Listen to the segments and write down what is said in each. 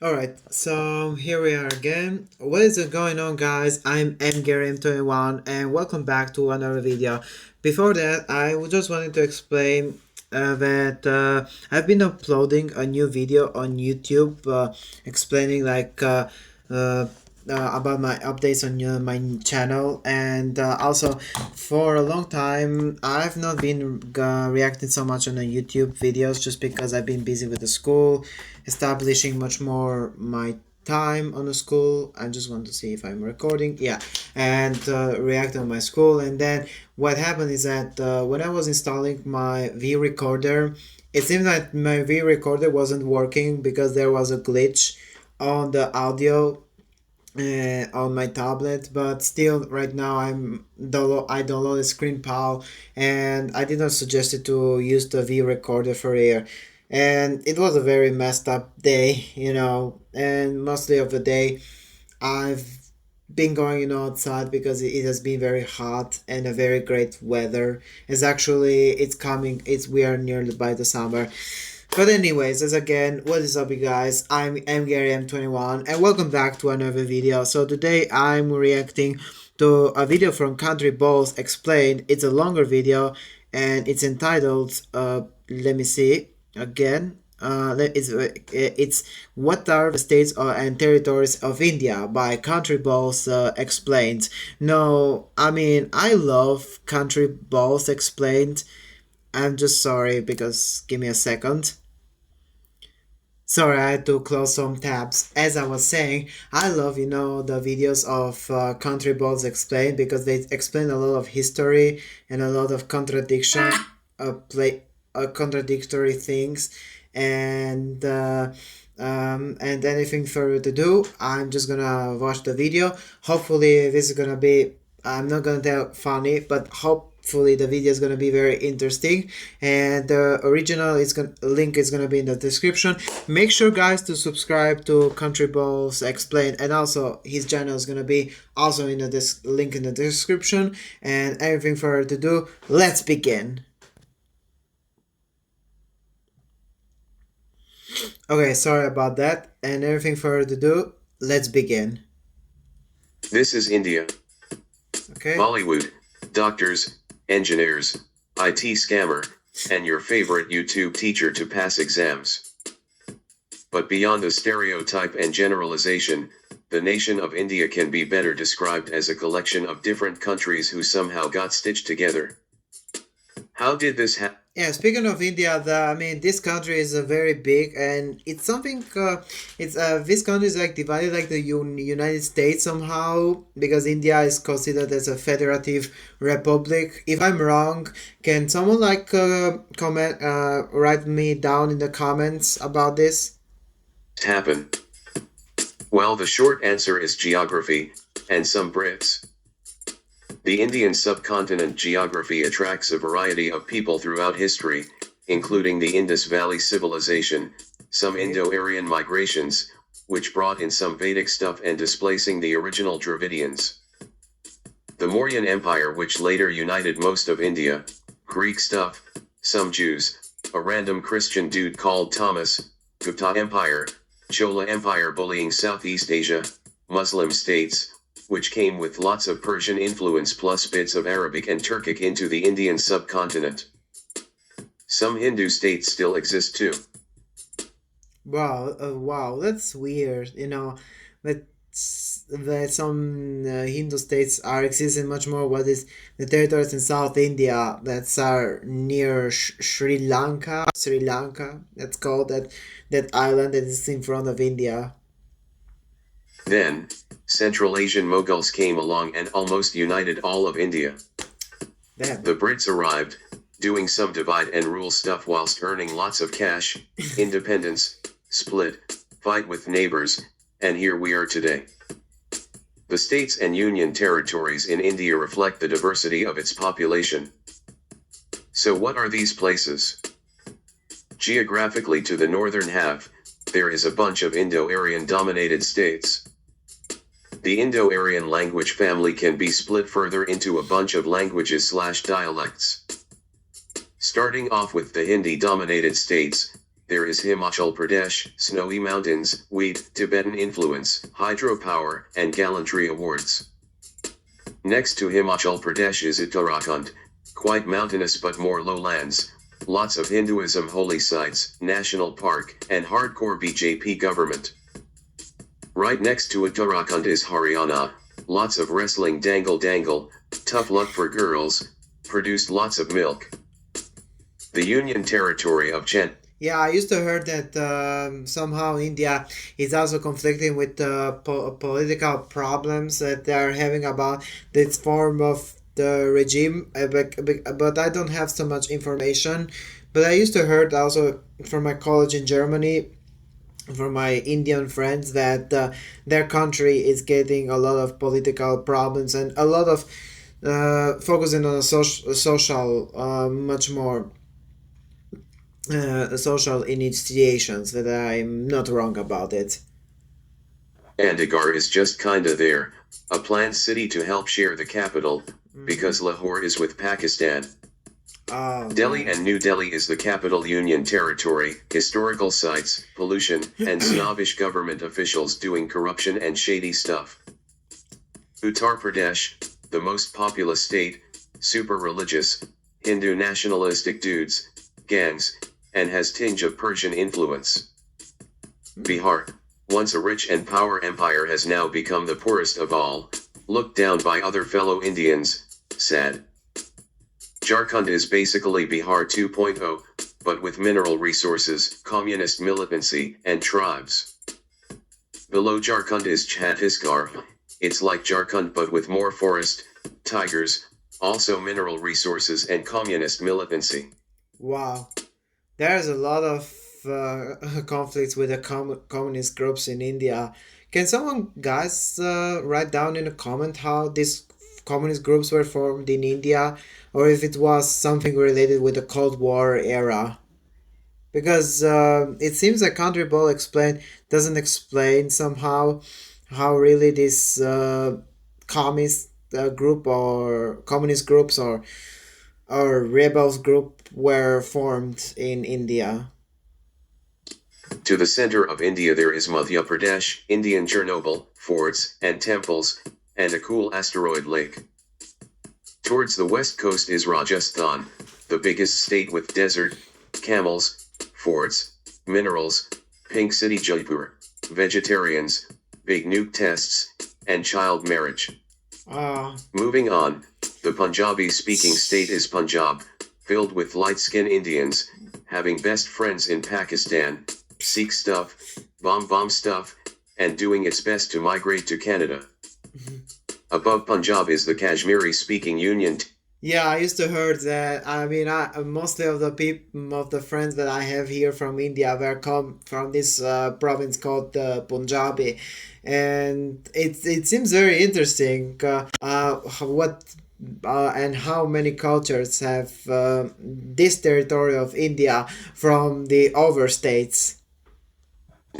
Alright, so here we are again. What is going on, guys? I'm mgarym21 and welcome back to another video. Before that, I just wanted to explain that I've been uploading a new video on YouTube explaining uh, about my updates on my channel, and also for a long time I've not been reacting so much on the YouTube videos just because I've been busy with the school, establishing much more my time on the school. I just want to see if I'm recording, yeah, and react on my school. And then what happened is that when I was installing my V recorder, it seemed that my V recorder wasn't working because there was a glitch on the audio on my tablet. But still, right now I downloaded Screenpal, and I did not suggest it to use the V recorder for here. And it was a very messed up day, and mostly of the day I've been going, outside because it has been very hot and a very great weather. It's coming. It's we are nearly by the summer. But anyways, as again, what is up, you guys? I'm Gary M21 and welcome back to another video. So today I'm reacting to a video from Countryballs Explained. It's a longer video and it's entitled let me see again. It's What Are the States and Territories of India by Countryballs Explained. No, I mean, I love Countryballs Explained. I'm just sorry because give me a second. Sorry, I had to close some tabs. As I was saying, I love, the videos of Country Balls Explained because they explain a lot of history and a lot of contradictory things. And and anything further to do, I'm just gonna watch the video. Hopefully, this is gonna be, I'm not gonna tell funny, but hopefully the video is gonna be very interesting. And the original link is gonna be in the description. Make sure, guys, to subscribe to Country Balls Explain, and also his channel is gonna be also in the link in the description. And anything further to do, let's begin. Okay, sorry about that. And everything further to do, let's begin. This is India. Okay. Bollywood, doctors, engineers, IT scammer, and your favorite YouTube teacher to pass exams. But beyond the stereotype and generalization, the nation of India can be better described as a collection of different countries who somehow got stitched together. How did this happen? Yeah, speaking of India, this country is very big, and it's something. This country is like divided like the United States somehow, because India is considered as a federative republic. If I'm wrong, can someone write me down in the comments about this? Happen? Well, the short answer is geography, and some Brits. The Indian subcontinent geography attracts a variety of people throughout history, including the Indus Valley Civilization, some Indo-Aryan migrations, which brought in some Vedic stuff and displacing the original Dravidians. The Mauryan Empire, which later united most of India, Greek stuff, some Jews, a random Christian dude called Thomas, Gupta Empire, Chola Empire bullying Southeast Asia, Muslim states, which came with lots of Persian influence plus bits of Arabic and Turkic into the Indian subcontinent. Some Hindu states still exist too. Wow, wow, that's weird. That some Hindu states are existing much more. What is the territories in South India that are near Sri Lanka? Sri Lanka, that's called that island that is in front of India. Then, Central Asian Mughals came along and almost united all of India. Damn. The Brits arrived, doing some divide and rule stuff whilst earning lots of cash, independence, split, fight with neighbors, and here we are today. The states and union territories in India reflect the diversity of its population. So what are these places? Geographically, to the northern half, there is a bunch of Indo-Aryan dominated states. The Indo-Aryan language family can be split further into a bunch of languages/dialects. Starting off with the Hindi-dominated states, there is Himachal Pradesh, snowy mountains, wheat, Tibetan influence, hydropower, and gallantry awards. Next to Himachal Pradesh is Uttarakhand, quite mountainous but more lowlands, lots of Hinduism holy sites, national park, and hardcore BJP government. Right next to Uttarakhand is Haryana, lots of wrestling dangle dangle, tough luck for girls, produced lots of milk. The Union Territory of Chand. Yeah, I used to heard that somehow India is also conflicting with political problems that they are having about this form of the regime, but I don't have so much information. But I used to heard also from my college in Germany, from my Indian friends, that their country is getting a lot of political problems and a lot of focusing on a social much more social initiations, that I'm not wrong about it. Chandigarh is just kinda there, a planned city to help share the capital, Mm-hmm. because Lahore is with Pakistan. Oh, Delhi man. and New Delhi is the capital Union Territory, historical sites, pollution, and snobbish government officials doing corruption and shady stuff. Uttar Pradesh, the most populous state, super religious, Hindu nationalistic dudes, gangs, and has tinge of Persian influence. Bihar, once a rich and power empire, has now become the poorest of all, looked down by other fellow Indians, sad. Jharkhand is basically Bihar 2.0, but with mineral resources, communist militancy, and tribes. Below Jharkhand is Chhattisgarh. It's like Jharkhand but with more forest, tigers, also mineral resources and communist militancy. Wow. There's a lot of conflicts with the communist groups in India. Can someone, guys, write down in a comment how these communist groups were formed in India, or if it was something related with the Cold War era? Because it seems that Country Ball explain doesn't explain somehow how really this communist group or communist groups or rebels group were formed in India. To the center of India there is Madhya Pradesh, Indian Chernobyl, forts and temples, and a cool asteroid lake. Towards the west coast is Rajasthan, the biggest state with desert, camels, forts, minerals, pink city Jaipur, vegetarians, big nuke tests, and child marriage. Ah, Moving on, the Punjabi speaking state is Punjab, filled with light skinned Indians, having best friends in Pakistan, Sikh stuff, bomb stuff, and doing its best to migrate to Canada. Above Punjab is the Kashmiri speaking Union. yeah, I used to heard that. I mean, mostly of the people of the friends that I have here from India were come from this province called Punjabi, and it seems very interesting. What and how many cultures have this territory of India from the overstates.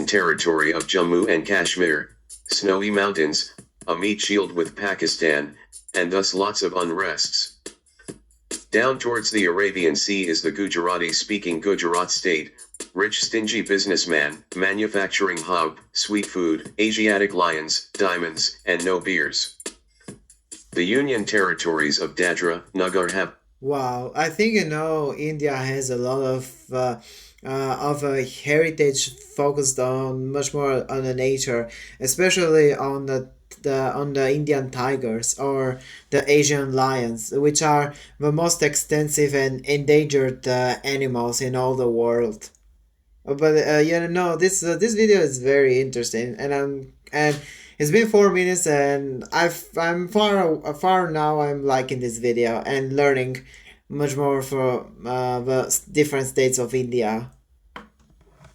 Territory of Jammu and Kashmir, snowy mountains, a meat shield with Pakistan, and thus lots of unrests. Down towards the Arabian Sea is the Gujarati-speaking Gujarat state, rich stingy businessman, manufacturing hub, sweet food, Asiatic lions, diamonds, and no beers. The Union Territories of Dadra, Nagar have. Wow, I think India has a lot of a heritage focused on much more on the nature, especially on the Indian tigers or the Asian lions, which are the most extensive and endangered animals in all the world. But no, this video is very interesting, and it's been 4 minutes, and I'm far now. I'm liking this video and learning much more for the different states of India.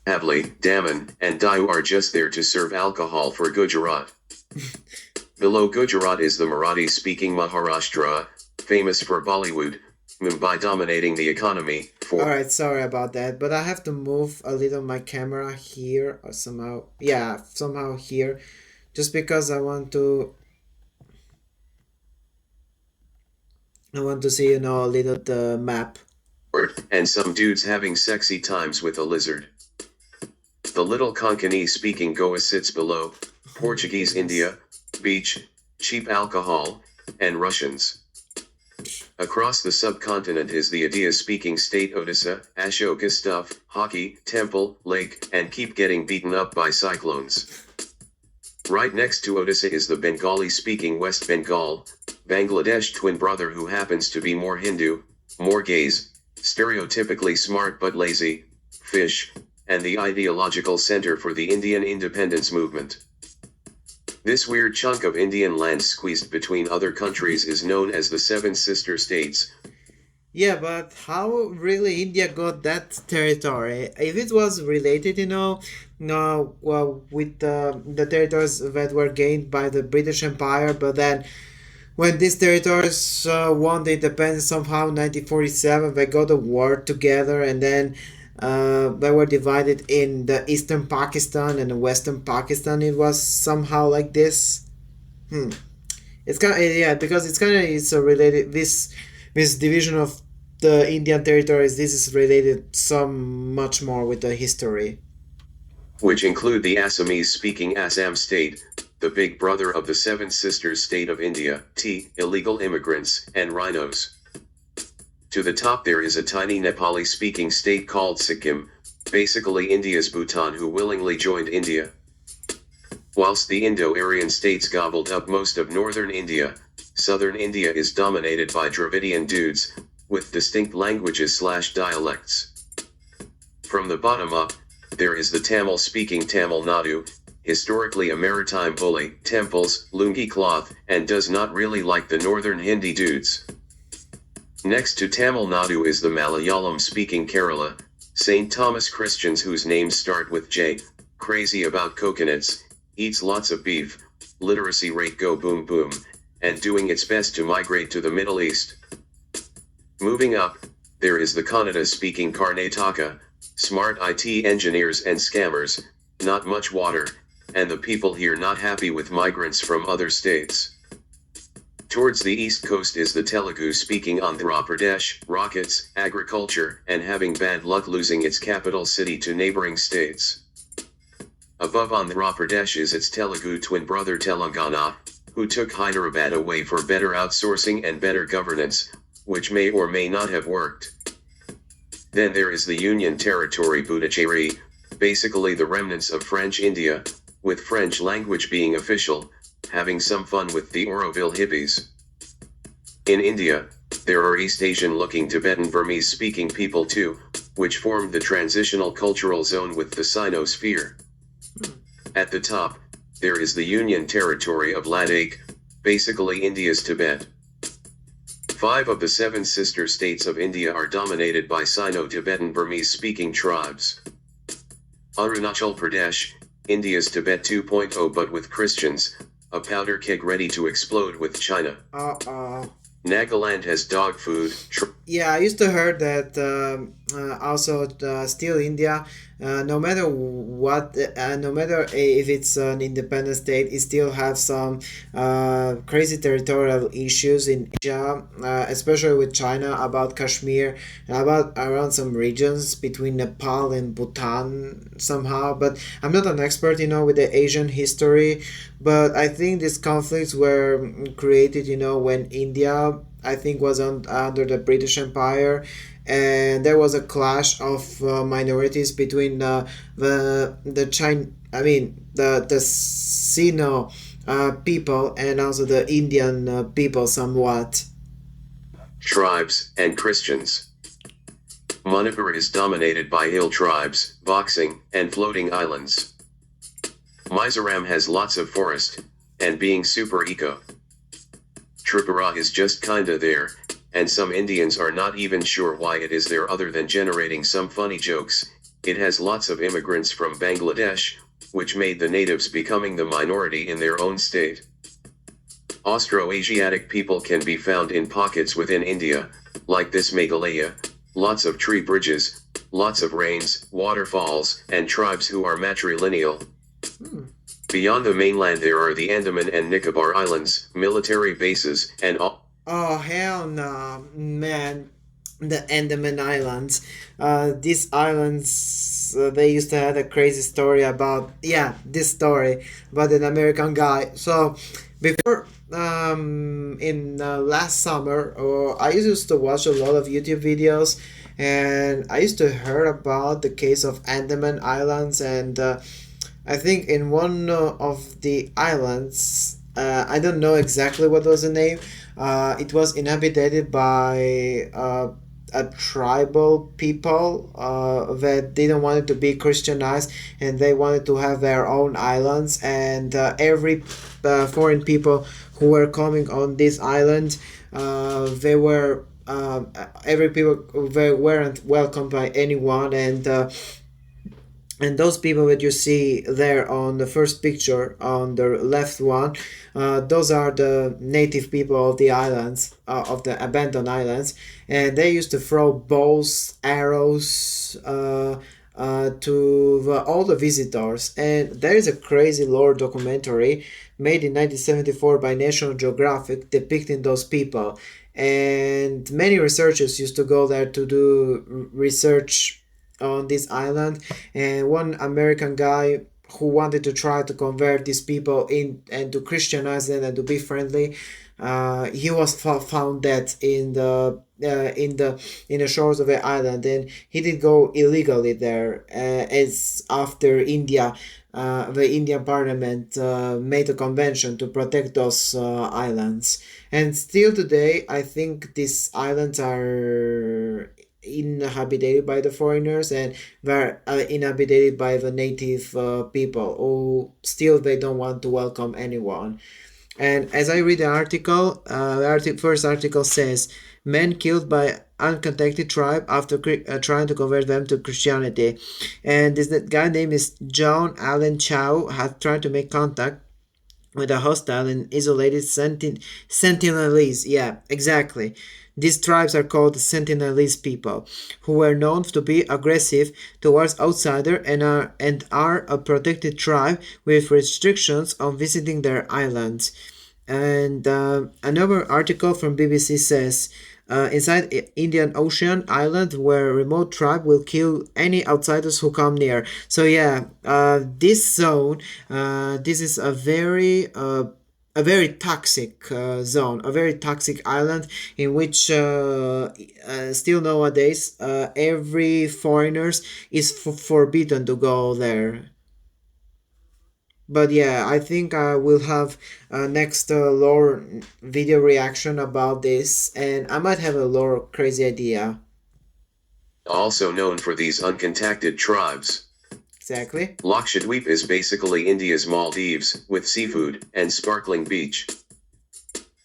Havli, Daman, and Diu are just there to serve alcohol for Gujarat. Below Gujarat is the Marathi-speaking Maharashtra, famous for Bollywood, Mumbai dominating the economy, All for. right, sorry about that, but I have to move a little my camera here or somehow, yeah, somehow here, just because I want to see a little the map. And some dudes having sexy times with a lizard. The little Konkani speaking Goa sits below, Oh my Portuguese goodness. India, beach, cheap alcohol, and Russians. Across the subcontinent is the Adia speaking state Odisha, Ashoka stuff, hockey, temple, lake, and keep getting beaten up by cyclones. Right next to Odisha is the Bengali speaking West Bengal, Bangladesh twin brother who happens to be more Hindu, more gays, stereotypically smart but lazy, fish, and the ideological center for the Indian independence movement. This weird chunk of Indian land squeezed between other countries is known as the Seven Sister States. Yeah, but how really India got that territory? If it was related, no, well, with the territories that were gained by the British Empire, but then when these territories won the independence somehow in 1947, they got a war together, and then they were divided in the eastern Pakistan and the western Pakistan. It was somehow like this. Hmm. It's kind of, yeah, because it's a related this division of the Indian territories. This is related so much more with the history. Which include the Assamese speaking Assam state, the big brother of the Seven Sisters state of India, illegal immigrants, and rhinos. To the top there is a tiny Nepali speaking state called Sikkim, basically India's Bhutan, who willingly joined India. Whilst the Indo-Aryan states gobbled up most of northern India, southern India is dominated by Dravidian dudes, with distinct languages/dialects. From the bottom up, there is the Tamil-speaking Tamil Nadu, historically a maritime bully, temples, lungi cloth, and does not really like the northern Hindi dudes. Next to Tamil Nadu is the Malayalam-speaking Kerala, St. Thomas Christians whose names start with J, crazy about coconuts, eats lots of beef, literacy rate go boom boom, and doing its best to migrate to the Middle East. Moving up, there is the Kannada-speaking Karnataka, smart IT engineers and scammers, not much water, and the people here not happy with migrants from other states. Towards the east coast is the Telugu-speaking Andhra Pradesh, rockets, agriculture, and having bad luck losing its capital city to neighboring states. Above Andhra Pradesh is its Telugu twin brother Telangana, who took Hyderabad away for better outsourcing and better governance, which may or may not have worked. Then there is the Union Territory Puducherry, basically the remnants of French India, with French language being official, having some fun with the Auroville hippies. In India, there are East Asian-looking Tibetan Burmese-speaking people too, which formed the transitional cultural zone with the Sinosphere. At the top, there is the Union Territory of Ladakh, basically India's Tibet. 5 of the 7 sister states of India are dominated by Sino-Tibetan Burmese-speaking tribes. Arunachal Pradesh, India's Tibet 2.0 but with Christians, a powder keg ready to explode with China. Uh, Nagaland has dog food. yeah, I used to heard that also still India, no matter what, no matter if it's an independent state, it still have some crazy territorial issues in Asia, especially with China about Kashmir, about around some regions between Nepal and Bhutan somehow. But I'm not an expert, with the Asian history, but I think these conflicts were created, when India, I think, was under the British Empire, and there was a clash of minorities between the China, I mean the Sino people and also the Indian people somewhat. Tribes and Christians. Manipur is dominated by hill tribes, boxing, and floating islands. Mizoram has lots of forest, and being super eco. Tripura is just kinda there, and some Indians are not even sure why it is there other than generating some funny jokes. It has lots of immigrants from Bangladesh, which made the natives becoming the minority in their own state. Austroasiatic people can be found in pockets within India, like this Meghalaya, lots of tree bridges, lots of rains, waterfalls, and tribes who are matrilineal. Beyond the mainland there are the Andaman and Nicobar Islands, military bases, and all. Oh hell no, man! the Andaman Islands. These islands, they used to have a crazy story about, yeah, this story about an American guy. So before, in last summer, I used to watch a lot of YouTube videos, and I used to hear about the case of Andaman Islands, and I think in one of the islands, I don't know exactly what was the name. It was inhabited by a tribal people that didn't want it to be Christianized, and they wanted to have their own islands. And every foreign people who were coming on this island, they were every people they weren't welcomed by anyone, and those people that you see there on the first picture on the left one, those are the native people of the islands, of the abandoned islands, and they used to throw bows, arrows, to all the visitors. And there is a crazy lore documentary made in 1974 by National Geographic depicting those people. And many researchers used to go there to do research on this island, and one American guy who wanted to try to convert these people in and to Christianize them and to be friendly, he was found dead in the shores of the island, and he did go illegally there. As after India, the Indian Parliament made a convention to protect those islands, and still today, I think these islands are inhabited by the foreigners, and were inhabited by the native people who still they don't want to welcome anyone. And as I read the article, first article says men killed by uncontacted tribe after trying to convert them to Christianity. And this guy name is John Allen Chow had tried to make contact with a hostile and isolated Sentinelese. Yeah, exactly. These tribes are called Sentinelese people, who were known to be aggressive towards outsiders, and are a protected tribe with restrictions on visiting their islands. And another article from BBC says, inside Indian Ocean island where remote tribe will kill any outsiders who come near. So yeah, this zone, this is a very toxic zone, a very toxic island in which still nowadays every foreigners is forbidden to go there. But yeah, I think I will have next lore video reaction about this, and I might have a lore crazy idea. Also known for these uncontacted tribes. Exactly. Lakshadweep is basically India's Maldives, with seafood and sparkling beach.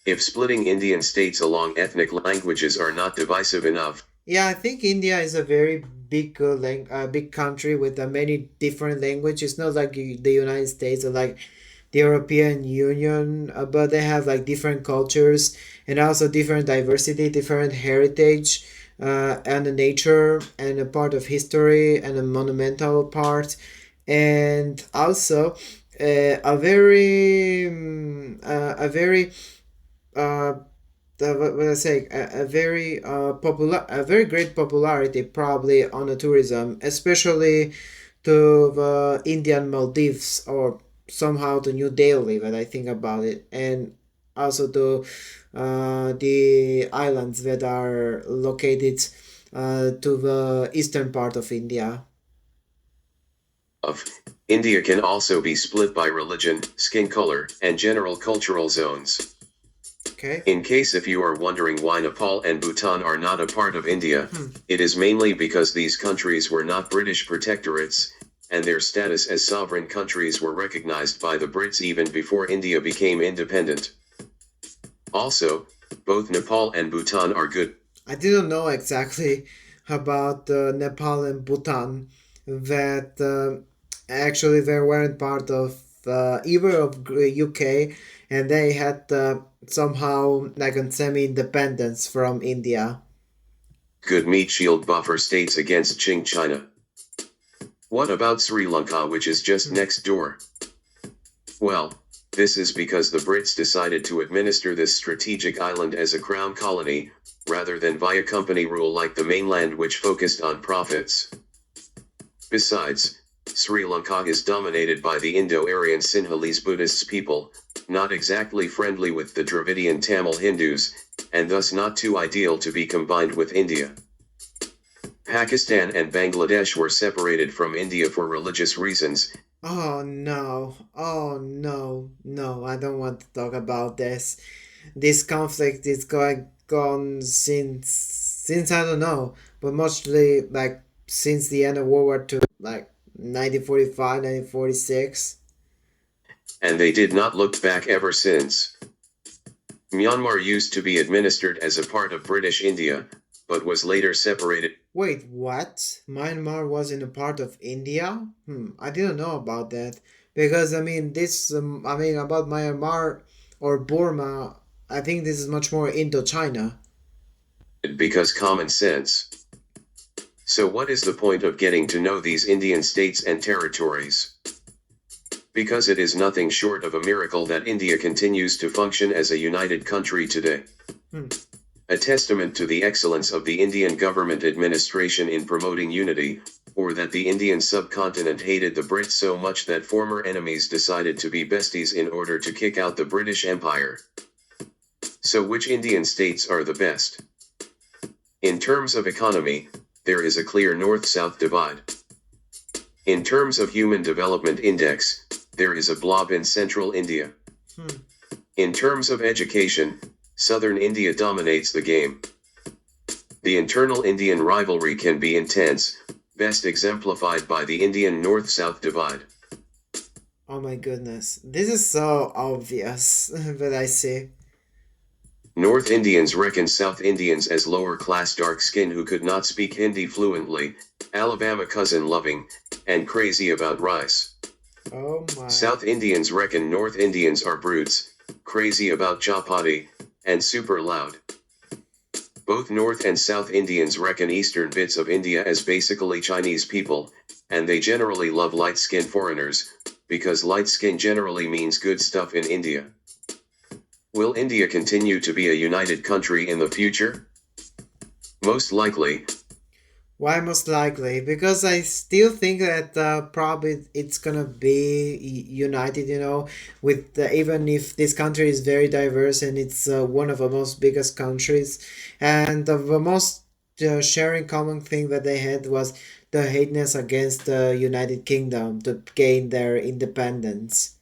If splitting Indian states along ethnic languages are not divisive enough, Yeah, I think India is a very big big country with many different languages. It's not like the United States or like the European Union, but they have like different cultures and also different diversity, different heritage, and the nature and a part of history and a monumental part, and also a very uh, what I say, a very a very great popularity probably on the tourism, especially to the Indian Maldives or somehow to New Delhi when I think about it, and also to the islands that are located to the eastern part of India. of India can also be split by religion, skin color, and general cultural zones. Okay. In case if you are wondering why Nepal and Bhutan are not a part of India, Hmm. it is mainly because these countries were not British protectorates, and their status as sovereign countries were recognized by the Brits even before India became independent. Also, both Nepal and Bhutan are good. I didn't know exactly about Nepal and Bhutan, that actually they weren't part of either of UK, and they had somehow like a semi-independence from India. Good meat shield buffer states against Qing China. What about Sri Lanka, which is just next door? Well, this is because the Brits decided to administer this strategic island as a crown colony, rather than via company rule like the mainland, which focused on profits. Besides, Sri Lanka is dominated by the Indo-Aryan Sinhalese Buddhist people, not exactly friendly with the Dravidian Tamil Hindus, and thus not too ideal to be combined with India. Pakistan and Bangladesh were separated from India for religious reasons. Oh no, oh no, no, I don't want to talk about this. This conflict is going on since I don't know, but mostly like since the end of World War II, like 1945, 1946. And they did not look back ever since. Myanmar used to be administered as a part of British India, but was later separated. Wait, what? Myanmar wasn't a part of India? I didn't know about that. Because I mean about Myanmar or Burma, I think this is much more Indochina. Because common sense. So what is the point of getting to know these Indian states and territories? Because it is nothing short of a miracle that India continues to function as a united country today. Hmm. A testament to the excellence of the Indian government administration in promoting unity, or that the Indian subcontinent hated the Brits so much that former enemies decided to be besties in order to kick out the British Empire. So which Indian states are the best? In terms of economy, there is a clear north-south divide. In terms of Human Development Index, there is a blob in central India. In terms of education, southern India dominates the game. The internal Indian rivalry can be intense, best exemplified by the Indian north-south divide. Oh my goodness. This is so obvious, but I see. North Indians reckon South Indians as lower-class dark skin who could not speak Hindi fluently, Alabama cousin loving, and crazy about rice. Oh my. South Indians reckon North Indians are brutes, crazy about chapati, and super loud. Both North and South Indians reckon eastern bits of India as basically Chinese people, and they generally love light-skinned foreigners, because light skin generally means good stuff in India. Will India continue to be a united country in the future? Most likely. Why most likely? Because I still think that probably it's gonna be united, with even if this country is very diverse and it's one of the most biggest countries, and the most sharing common thing that they had was the hateness against the United Kingdom to gain their independence.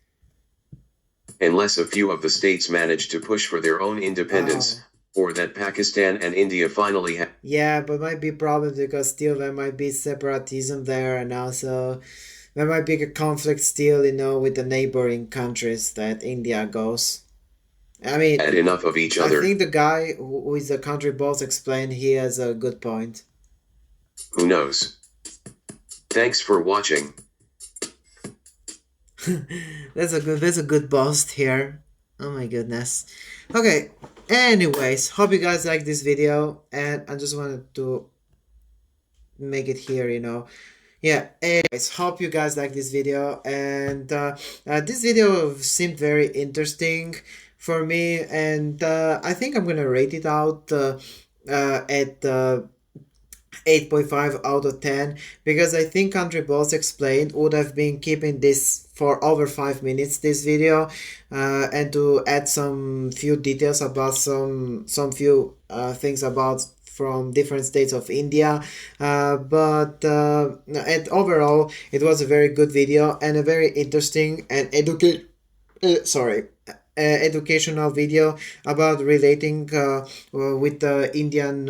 Unless a few of the states manage to push for their own independence, Oh. or that Pakistan and India finally Yeah, but might be problems because still there might be separatism there, and also there might be a conflict still, with the neighboring countries that India goes. I mean, had enough of each I other. think the guy who is the country boss explained he has a good point. Who knows? Thanks for watching. That's a good boss here. Oh my goodness. Okay. Anyways, hope you guys like this video, and I just wanted to make it here. Yeah, anyways, hope you guys like this video, and this video seemed very interesting for me, and I think I'm gonna rate it out at 8.5 out of 10, because I think Country Balls Explained would have been keeping this for over 5 minutes, this video, and to add some few details about some few things about from different states of India, but and overall it was a very good video and a very interesting and educational video about relating with the Indian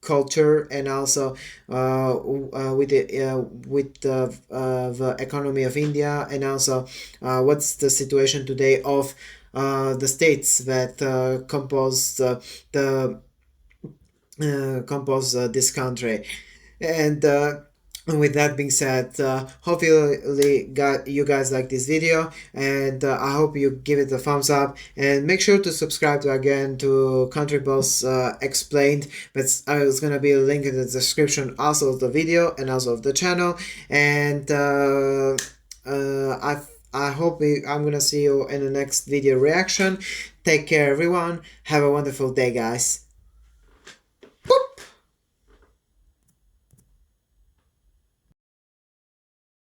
culture, and also with the economy of India, and also what's the situation today of the states that compose this country. And with that being said, hopefully you guys like this video, and I hope you give it a thumbs up, and make sure to subscribe again to Country Balls Explained. But it's gonna be a link in the description also of the video and also of the channel. And I hope I'm gonna see you in the next video reaction. Take care everyone, have a wonderful day guys.